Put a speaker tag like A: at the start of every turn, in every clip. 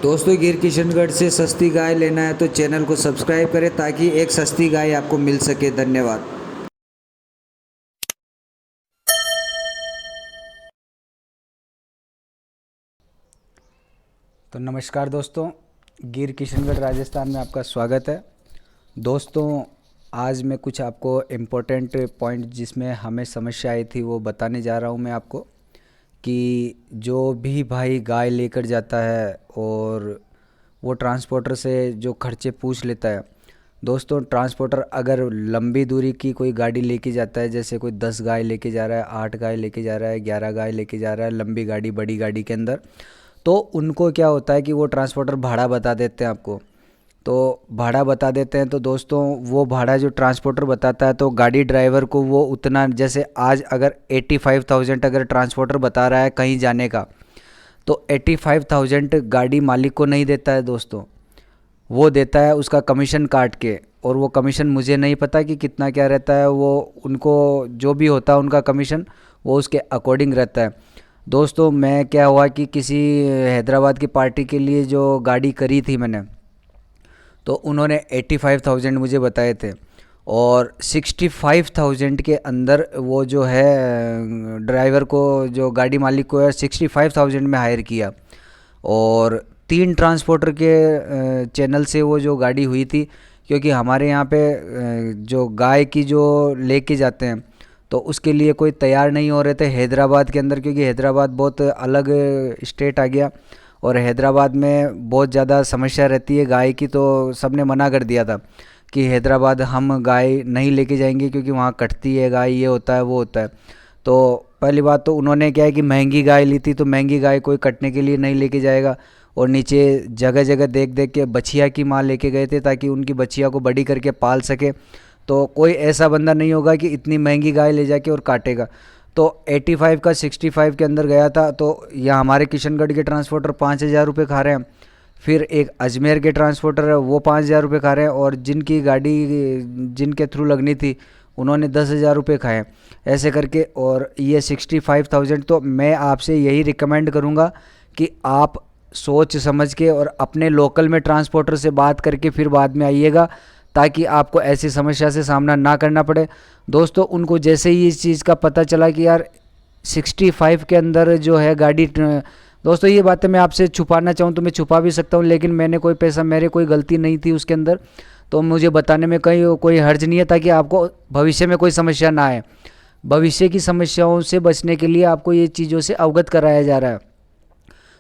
A: दोस्तों गिर किशनगढ़ से सस्ती गाय लेना है तो चैनल को सब्सक्राइब करें ताकि एक सस्ती गाय आपको मिल सके। धन्यवाद।
B: तो नमस्कार दोस्तों, गिर किशनगढ़ राजस्थान में आपका स्वागत है। दोस्तों आज मैं कुछ आपको इम्पोर्टेंट पॉइंट जिसमें हमें समस्या आई थी वो बताने जा रहा हूँ मैं आपको, कि जो भी भाई गाय लेकर जाता है और वो ट्रांसपोर्टर से जो खर्चे पूछ लेता है। दोस्तों ट्रांसपोर्टर अगर लंबी दूरी की कोई गाड़ी लेके जाता है, जैसे कोई 10 गाय लेके जा रहा है, 8 गाय लेके जा रहा है, 11 गाय लेके जा रहा है लंबी गाड़ी बड़ी गाड़ी के अंदर, तो उनको क्या होता है कि वो ट्रांसपोर्टर भाड़ा बता देते हैं आपको। तो भाड़ा बता देते हैं तो दोस्तों वो भाड़ा जो ट्रांसपोर्टर बताता है तो गाड़ी ड्राइवर को वो उतना, जैसे आज अगर 85,000 अगर ट्रांसपोर्टर बता रहा है कहीं जाने का, तो 85,000 गाड़ी मालिक को नहीं देता है दोस्तों, वो देता है उसका कमीशन काट के। और वो कमीशन मुझे नहीं पता कि कितना क्या रहता है, वो उनको जो भी होता है उनका कमीशन वो उसके अकॉर्डिंग रहता है। दोस्तों मैं क्या हुआ कि किसी हैदराबाद की पार्टी के लिए जो गाड़ी करी थी मैंने, तो उन्होंने 85,000 मुझे बताए थे और 65,000 के अंदर वो जो है ड्राइवर को, जो गाड़ी मालिक को है, 65,000 में हायर किया। और 3 ट्रांसपोर्टर के चैनल से वो जो गाड़ी हुई थी, क्योंकि हमारे यहाँ पे जो गाय की जो लेके जाते हैं तो उसके लिए कोई तैयार नहीं हो रहे थे हैदराबाद के अंदर, क्योंकि हैदराबाद बहुत अलग स्टेट आ गया और हैदराबाद में बहुत ज़्यादा समस्या रहती है गाय की। तो सबने मना कर दिया था कि हैदराबाद हम गाय नहीं लेके जाएंगे क्योंकि वहाँ कटती है गाय, ये होता है वो होता है। तो पहली बात तो उन्होंने क्या है कि महंगी गाय ली थी, तो महंगी गाय कोई कटने के लिए नहीं लेके जाएगा। और नीचे जगह जगह देख देख के बछिया की माँ लेके गए थे ताकि उनकी बछिया को बड़ी करके पाल सके। तो कोई ऐसा बंदा नहीं होगा कि इतनी महंगी गाय ले जाके और काटेगा। तो 85 का 65 के अंदर गया था। तो यहाँ हमारे किशनगढ़ के ट्रांसपोर्टर 5,000 रुपये खा रहे हैं, फिर एक अजमेर के ट्रांसपोर्टर है वो 5,000 रुपये खा रहे हैं, और जिनकी गाड़ी जिनके थ्रू लगनी थी उन्होंने 10,000 रुपये खाए ऐसे करके, और ये 65,000। तो मैं आपसे यही रिकमेंड करूँगा कि आप सोच समझ के और अपने लोकल में ट्रांसपोर्टर से बात करके फिर बाद में आइएगा, ताकि आपको ऐसी समस्या से सामना ना करना पड़े। दोस्तों उनको जैसे ही इस चीज़ का पता चला कि यार 65 के अंदर जो है गाड़ी, दोस्तों ये बातें मैं आपसे छुपाना चाहूँ तो मैं छुपा भी सकता हूँ, लेकिन मैंने कोई पैसा, मेरे कोई गलती नहीं थी उसके अंदर, तो मुझे बताने में कहीं कोई हर्ज नहीं है, ताकि आपको भविष्य में कोई समस्या ना आए। भविष्य की समस्याओं से बचने के लिए आपको ये चीज़ों से अवगत कराया जा रहा है।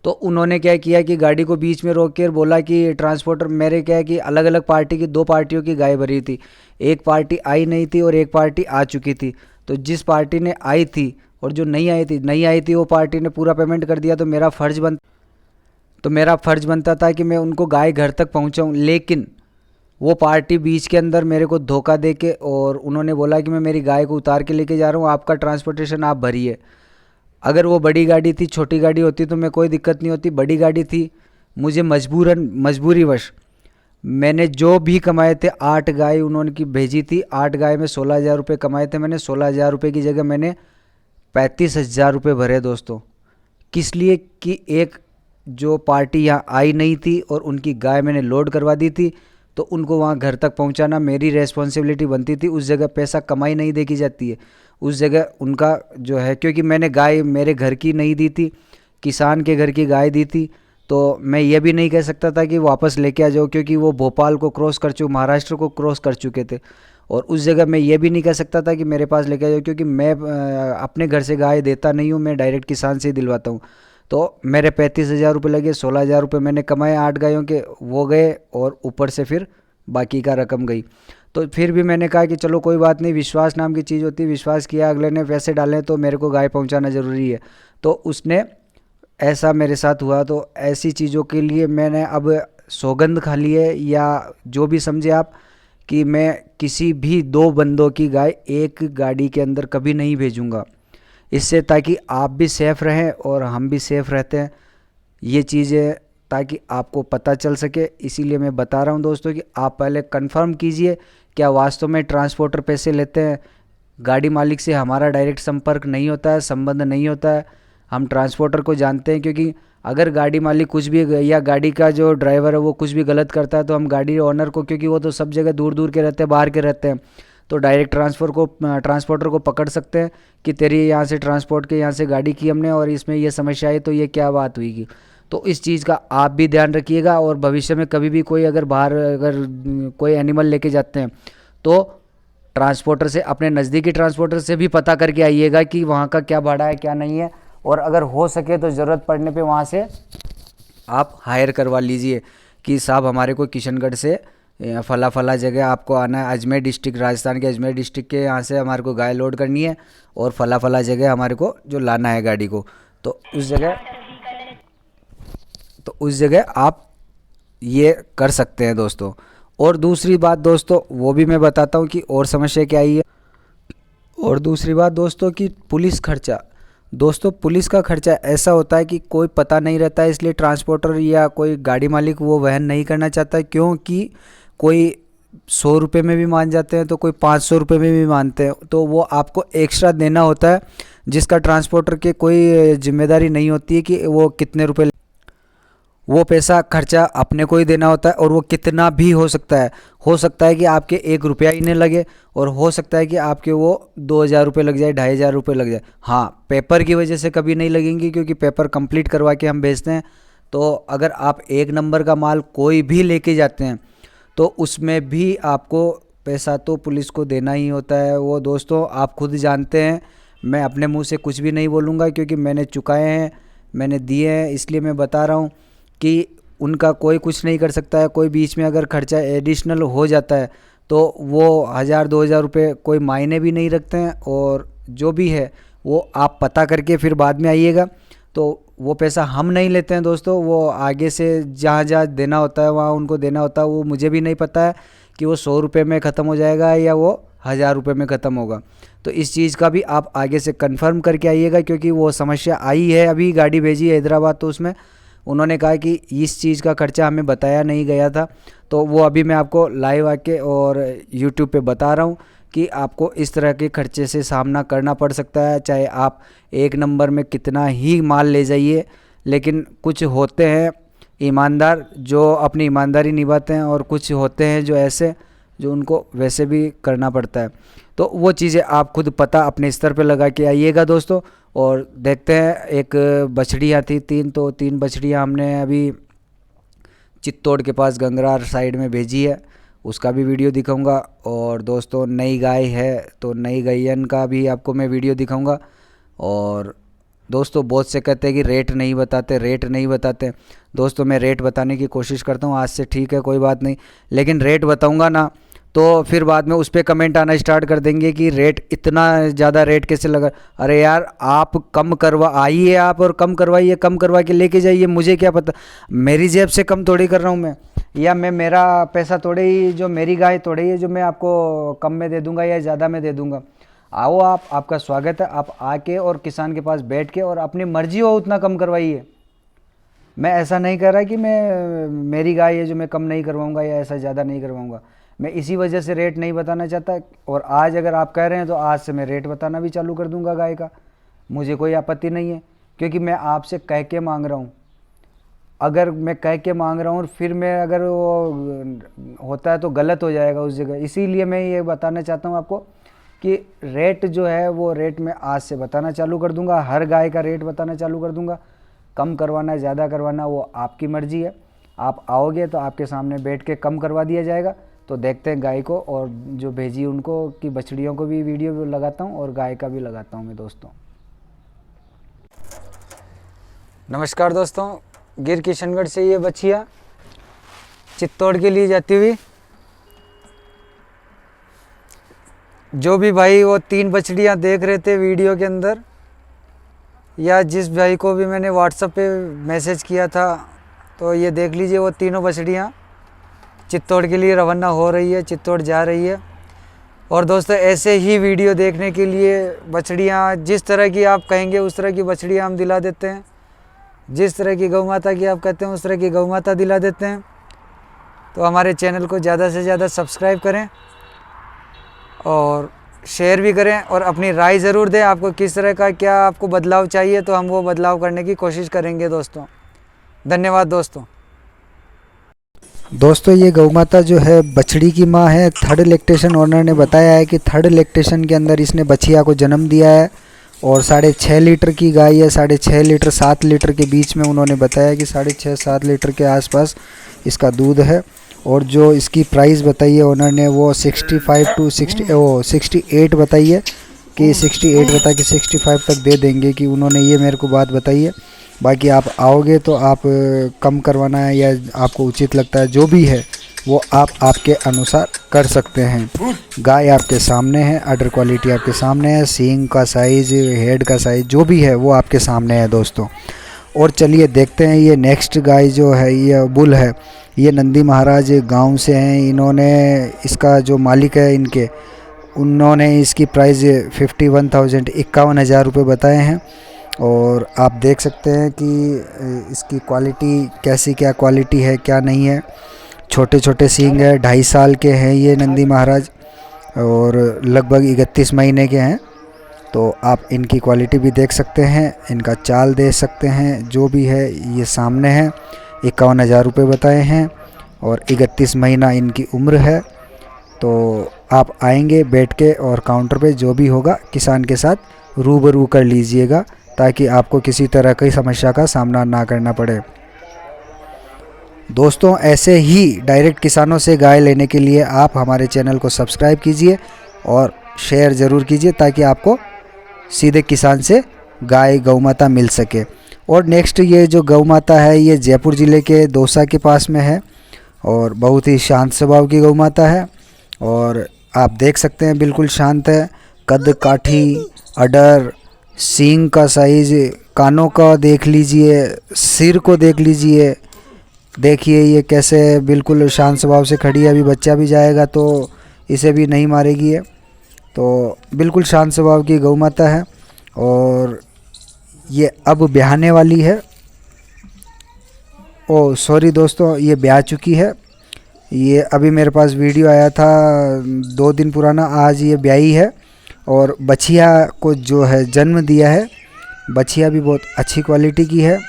B: तो उन्होंने क्या किया कि गाड़ी को बीच में रोक कर बोला कि ट्रांसपोर्टर, मेरे क्या है कि अलग अलग पार्टी की, 2 पार्टियों की गाय भरी थी, एक पार्टी आई नहीं थी और एक पार्टी आ चुकी थी। तो जिस पार्टी ने आई थी और जो नहीं आई थी वो पार्टी ने पूरा पेमेंट कर दिया। तो मेरा फ़र्ज़ बनता था कि मैं उनको गाय घर तक पहुंचाऊं, लेकिन वो पार्टी बीच के अंदर मेरे को धोखा दे के, और उन्होंने बोला कि मैं मेरी गाय को उतार के लेके जा रहा हूँ, आपका ट्रांसपोर्टेशन आप भरिए। अगर वो बड़ी गाड़ी थी, छोटी गाड़ी होती तो मैं कोई दिक्कत नहीं होती, बड़ी गाड़ी थी, मुझे मजबूरीवश मैंने जो भी कमाए थे, 8 गाय उन्होंने की भेजी थी, 8 गाय में 16,000 रुपये कमाए थे मैंने। 16,000 रुपये की जगह मैंने 35,000 रुपये भरे दोस्तों। किस लिए? कि एक जो पार्टी यहाँ आई नहीं थी और उनकी गाय मैंने लोड करवा दी थी, तो उनको वहाँ घर तक पहुँचाना मेरी रेस्पॉन्सिबिलिटी बनती थी। उस जगह पैसा कमाई नहीं देखी जाती है, उस जगह उनका जो है, क्योंकि मैंने गाय मेरे घर की नहीं दी थी, किसान के घर की गाय दी थी। तो मैं ये भी नहीं कह सकता था कि वापस लेके आ जाओ, क्योंकि वो भोपाल को क्रॉस कर चुके, महाराष्ट्र को क्रॉस कर चुके थे। और उस जगह मैं ये भी नहीं कह सकता था कि मेरे पास लेके आ जाओ, क्योंकि मैं अपने घर से गाय देता नहीं हूँ, मैं डायरेक्ट किसान से ही दिलवाता हूँ। तो मेरे 35,000 रुपये लगे, 16,000 रुपये मैंने कमाए 8 गायों के, वो गए, और ऊपर से फिर बाकी का रकम गई। तो फिर भी मैंने कहा कि चलो कोई बात नहीं, विश्वास नाम की चीज़ होती है, विश्वास किया, अगले ने पैसे डाले तो मेरे को गाय पहुंचाना ज़रूरी है। तो उसने, ऐसा मेरे साथ हुआ। तो ऐसी चीज़ों के लिए मैंने अब सौगंध खा ली है, या जो भी समझे आप, कि मैं किसी भी 2 बंदों की गाय एक गाड़ी के अंदर कभी नहीं भेजूंगा, इससे ताकि आप भी सेफ़ रहें और हम भी सेफ़ रहते हैं। ये चीज़ें ताकि आपको पता चल सके, इसीलिए मैं बता रहा हूँ दोस्तों कि आप पहले कंफर्म कीजिए क्या वास्तव में ट्रांसपोर्टर पैसे लेते हैं। गाड़ी मालिक से हमारा डायरेक्ट संपर्क नहीं होता है, संबंध नहीं होता है। हम ट्रांसपोर्टर को जानते हैं, क्योंकि अगर गाड़ी मालिक कुछ भी या गाड़ी का जो ड्राइवर है वो कुछ भी गलत करता है तो हम गाड़ी ओनर को, क्योंकि वो तो सब जगह दूर दूर के रहते हैं, बाहर के रहते हैं, तो डायरेक्ट ट्रांसपोर्टर को पकड़ सकते हैं कि तेरी यहाँ से ट्रांसपोर्ट के यहाँ से गाड़ी की हमने और इसमें ये समस्या आई, तो ये क्या बात हुई की। तो इस चीज़ का आप भी ध्यान रखिएगा और भविष्य में कभी भी कोई अगर बाहर अगर कोई एनिमल लेके जाते हैं तो ट्रांसपोर्टर से, अपने नज़दीकी ट्रांसपोर्टर से भी पता करके आइएगा कि वहाँ का क्या भाड़ा है क्या नहीं है, और अगर हो सके तो ज़रूरत पड़ने पे वहाँ से आप हायर करवा लीजिए कि साहब हमारे को किशनगढ़ से फला फला जगह आपको आना है, अजमेर डिस्ट्रिक्ट, राजस्थान के अजमेर डिस्ट्रिक्ट के यहाँ से हमारे को गाय लोड करनी है और फला फला जगह हमारे को जो लाना है गाड़ी को, तो उस जगह आप ये कर सकते हैं दोस्तों। और दूसरी बात दोस्तों वो भी मैं बताता हूँ कि और समस्या क्या आई है। और दूसरी बात दोस्तों कि पुलिस खर्चा, दोस्तों पुलिस का खर्चा ऐसा होता है कि कोई पता नहीं रहता है, इसलिए ट्रांसपोर्टर या कोई गाड़ी मालिक वो वहन नहीं करना चाहता है, क्योंकि कोई 100 रुपये में भी मान जाते हैं तो कोई 500 रुपये में भी मानते हैं, तो वो आपको एक्स्ट्रा देना होता है, जिसका ट्रांसपोर्टर के कोई जिम्मेदारी नहीं होती है कि वो कितने रुपए, वो पैसा खर्चा अपने को ही देना होता है। और वो कितना भी हो सकता है कि आपके 1 रुपया ही नहीं लगे, और हो सकता है कि आपके वो 2000 रुपये लग जाए, 2500 रुपये लग जाए। हाँ, पेपर की वजह से कभी नहीं लगेंगी, क्योंकि पेपर कंप्लीट करवा के हम भेजते हैं। तो अगर आप 1 नंबर का माल कोई भी लेके जाते हैं तो उसमें भी आपको पैसा तो पुलिस को देना ही होता है। वो दोस्तों आप खुद जानते हैं, मैं अपने मुंह से कुछ भी नहीं बोलूँगा, क्योंकि मैंने चुकाए हैं, मैंने दिए हैं, इसलिए मैं बता रहा हूँ कि उनका कोई कुछ नहीं कर सकता है। कोई बीच में अगर खर्चा एडिशनल हो जाता है तो वो 1000-2000 रुपये कोई मायने भी नहीं रखते हैं, और जो भी है वो आप पता करके फिर बाद में आइएगा। तो वो पैसा हम नहीं लेते हैं दोस्तों, वो आगे से जहाँ जहाँ देना होता है वहाँ उनको देना होता है। वो मुझे भी नहीं पता है कि वो 100 रुपये में ख़त्म हो जाएगा या वो 1000 रुपये में ख़त्म होगा। तो इस चीज़ का भी आप आगे से कंफर्म करके आइएगा, क्योंकि वो समस्या आई है। अभी गाड़ी भेजी है हैदराबाद, तो उसमें उन्होंने कहा कि इस चीज़ का खर्चा हमें बताया नहीं गया था, तो वो अभी मैं आपको लाइव आके और यूट्यूब पे बता रहा हूँ कि आपको इस तरह के खर्चे से सामना करना पड़ सकता है, चाहे आप 1 नंबर में कितना ही माल ले जाइए। लेकिन कुछ होते हैं ईमानदार जो अपनी ईमानदारी निभाते हैं, और कुछ होते हैं जो ऐसे जो उनको वैसे भी करना पड़ता है। तो वो चीज़ें आप खुद पता अपने स्तर पे लगा के आइएगा दोस्तों। और देखते हैं, एक बछड़ियाँ थी 3, तो 3 बछड़ियाँ हमने अभी चित्तौड़ के पास गंगरार साइड में भेजी है, उसका भी वीडियो दिखाऊंगा। और दोस्तों नई गाय है तो नई गैयन का भी आपको मैं वीडियो दिखाऊंगा। और दोस्तों बहुत से कहते हैं कि रेट नहीं बताते, दोस्तों मैं रेट बताने की कोशिश करता हूँ आज से, ठीक है कोई बात नहीं, लेकिन रेट बताऊंगा ना तो फिर बाद में उस पर कमेंट आना स्टार्ट कर देंगे कि रेट इतना ज़्यादा रेट कैसे लगा। अरे यार आप कम करवा आइए आप और कम करवा के लेके जाइए, मुझे क्या पता, मेरी जेब से कम थोड़ी कर रहा हूँ मैं, या मैं मेरा पैसा थोड़े ही, जो मेरी गाय थोड़े ही जो मैं आपको कम में दे दूँगा या ज़्यादा में दे दूँगा। आओ आप, आपका स्वागत है, आप आके और किसान के पास बैठ के और अपनी मर्जी हो उतना कम करवाइए। मैं ऐसा नहीं कर रहा कि मेरी गाय है जो मैं कम नहीं करवाऊँगा या ऐसा ज़्यादा नहीं करवाऊँगा, मैं इसी वजह से रेट नहीं बताना चाहता। और आज अगर आप कह रहे हैं तो आज से मैं रेट बताना भी चालू कर दूंगा गाय का, मुझे कोई आपत्ति नहीं है, क्योंकि मैं आपसे कह के मांग रहा हूँ। अगर मैं कह के मांग रहा हूँ और फिर मैं अगर वो होता है तो गलत हो जाएगा उस जगह, इसीलिए मैं ये बताना चाहता हूँ आपको कि रेट जो है वो रेट मैं आज से बताना चालू कर दूँगा, हर गाय का रेट बताना चालू कर दूँगा। कम करवाना ज़्यादा करवाना वो आपकी मर्जी है, आप आओगे तो आपके सामने बैठ के कम करवा दिया जाएगा। तो देखते हैं गाय को और जो भेजी उनको कि बछड़ियों को भी वीडियो लगाता हूं और गाय का भी लगाता हूं मैं दोस्तों। नमस्कार दोस्तों, गिर किशनगढ़ से ये बछिया चित्तौड़ के लिए जाती हुई, जो भी भाई वो 3 बछड़ियां देख रहे थे वीडियो के अंदर, या जिस भाई को भी मैंने व्हाट्सएप पे मैसेज किया था, तो ये देख लीजिए वो तीनों बछड़ियां चित्तौड़ के लिए रवाना हो रही है, चित्तौड़ जा रही है। और दोस्तों ऐसे ही वीडियो देखने के लिए बछड़ियाँ जिस तरह की आप कहेंगे उस तरह की बछड़ियाँ हम दिला देते हैं, जिस तरह की गौ माता की आप कहते हैं उस तरह की गौ माता दिला देते हैं। तो हमारे चैनल को ज़्यादा से ज़्यादा सब्सक्राइब करें और शेयर भी करें, और अपनी राय ज़रूर दें आपको किस तरह का क्या आपको बदलाव चाहिए, तो हम वो बदलाव करने की कोशिश करेंगे दोस्तों। धन्यवाद दोस्तों ये गौ माता जो है बछड़ी की माँ है। थर्ड लैक्टेशन ओनर ने बताया है कि थर्ड लैक्टेशन के अंदर इसने बछिया को जन्म दिया है और 6.5 लीटर की गाय है। 6.5 लीटर 7 लीटर के बीच में उन्होंने बताया कि 6.5-7 लीटर के आसपास इसका दूध है। और जो इसकी प्राइस बताई है ओनर ने वो 68 बताई है कि 68 बता के 65 तक दे देंगे कि उन्होंने ये मेरे को बात बताई है। बाकी आप आओगे तो आप कम करवाना है या आपको उचित लगता है जो भी है वो आप आपके अनुसार कर सकते हैं। गाय आपके सामने है, अडर क्वालिटी आपके सामने है, सींग का साइज़, हेड का साइज़ जो भी है वो आपके सामने है दोस्तों। और चलिए देखते हैं ये नेक्स्ट गाय जो है ये बुल है। ये नंदी महाराज गांव से हैं। इन्होंने इसका जो मालिक है इनके उन्होंने इसकी प्राइस 51,000 रुपये बताए हैं। और आप देख सकते हैं कि इसकी क्वालिटी कैसी क्या क्वालिटी है क्या नहीं है। छोटे छोटे सींग है, 2.5 साल के हैं ये नंदी महाराज और लगभग 31 महीने के हैं। तो आप इनकी क्वालिटी भी देख सकते हैं, इनका चाल देख सकते हैं, जो भी है ये सामने है। 51,000 रुपये बताए हैं और 31 महीना इनकी उम्र है। तो आप आएंगे बैठ के और काउंटर पे जो भी होगा किसान के साथ रूबरू कर लीजिएगा ताकि आपको किसी तरह की समस्या का सामना ना करना पड़े। दोस्तों ऐसे ही डायरेक्ट किसानों से गाय लेने के लिए आप हमारे चैनल को सब्सक्राइब कीजिए और शेयर ज़रूर कीजिए ताकि आपको सीधे किसान से गाय गौ माता मिल सके। और नेक्स्ट ये जो गौ माता है ये जयपुर ज़िले के दौसा के पास में है और बहुत ही शांत स्वभाव की गौ माता है। और आप देख सकते हैं बिल्कुल शांत है। कद काठी, अडर, सींग का साइज़, कानों का देख लीजिए, सिर को देख लीजिए। देखिए ये कैसे बिल्कुल शांत स्वभाव से खड़ी है। अभी बच्चा भी जाएगा तो इसे भी नहीं मारेगी है। तो बिल्कुल शांत स्वभाव की गौ माता है और ये अब ब्याहने वाली है। ओ सॉरी दोस्तों, ये ब्याह चुकी है। ये अभी मेरे पास वीडियो आया था 2 दिन पुराना, आज ये ब्याही है और बछिया को जो है जन्म दिया है। बछिया भी बहुत अच्छी क्वालिटी की है।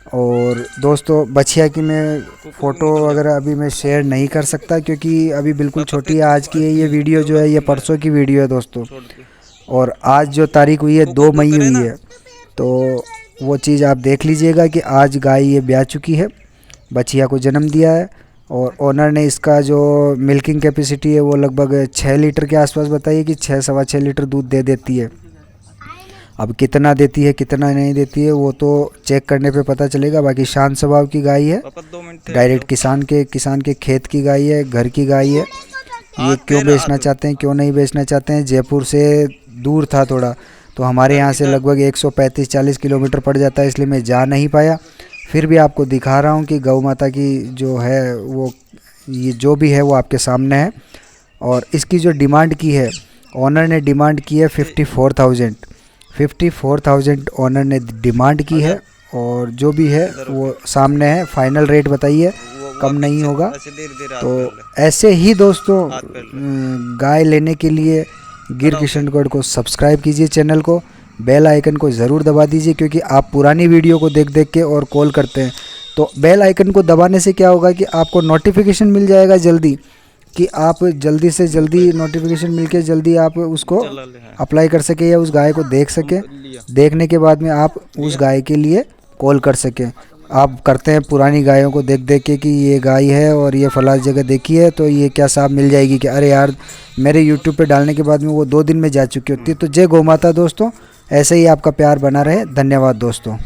B: और दोस्तों बछिया की मैं फ़ोटो वगैरह अभी मैं शेयर नहीं कर सकता क्योंकि अभी बिल्कुल छोटी है। आज की है ये वीडियो जो है ये परसों की वीडियो है दोस्तों। और आज जो तारीख हुई है 2 मई हुई है। तो वो चीज़ आप देख लीजिएगा कि आज गाय ये ब्याह चुकी है, बछिया को जन्म दिया है। और ओनर ने इसका जो मिल्किंग कैपेसिटी है वो लगभग 6 लीटर के आसपास बताई है कि 6-6.25 लीटर दूध दे देती है। अब कितना देती है कितना नहीं देती है वो तो चेक करने पे पता चलेगा। बाकी शांत स्वभाव की गाय है, डायरेक्ट किसान के खेत की गाय है, घर की गाय है। ये क्यों बेचना चाहते हैं, क्यों नहीं बेचना चाहते हैं, जयपुर से दूर था थोड़ा तो हमारे यहाँ से लगभग 135-40 किलोमीटर पड़ जाता है, इसलिए मैं जा नहीं पाया। फिर भी आपको दिखा रहा हूँ कि गौ माता की जो है वो ये जो भी है वो आपके सामने है। और इसकी जो डिमांड की है ओनर ने डिमांड की है 54,000 ओनर ने डिमांड की है। और जो भी है वो सामने है, फाइनल रेट बताइए, कम नहीं होगा। तो ऐसे ही दोस्तों गाय लेने के लिए गिर किशनगढ़ को सब्सक्राइब कीजिए, चैनल को बेल आइकन को ज़रूर दबा दीजिए क्योंकि आप पुरानी वीडियो को देख देख के और कॉल करते हैं। तो बेल आइकन को दबाने से क्या होगा कि आपको नोटिफिकेशन मिल जाएगा जल्दी, कि आप जल्दी से जल्दी नोटिफिकेशन मिलके जल्दी आप उसको अप्लाई कर सके या उस गाय को देख सकें। देखने के बाद में आप उस गाय के लिए कॉल कर सकें। आप करते हैं पुरानी गायों को देख देख के कि ये गाय है और ये फलां जगह देखी है तो ये क्या साहब मिल जाएगी कि अरे यार मेरे यूट्यूब पे डालने के बाद में वो 2 दिन में जा चुकी होती है। तो जय गौ माता दोस्तों, ऐसे ही आपका प्यार बना रहे। धन्यवाद दोस्तों।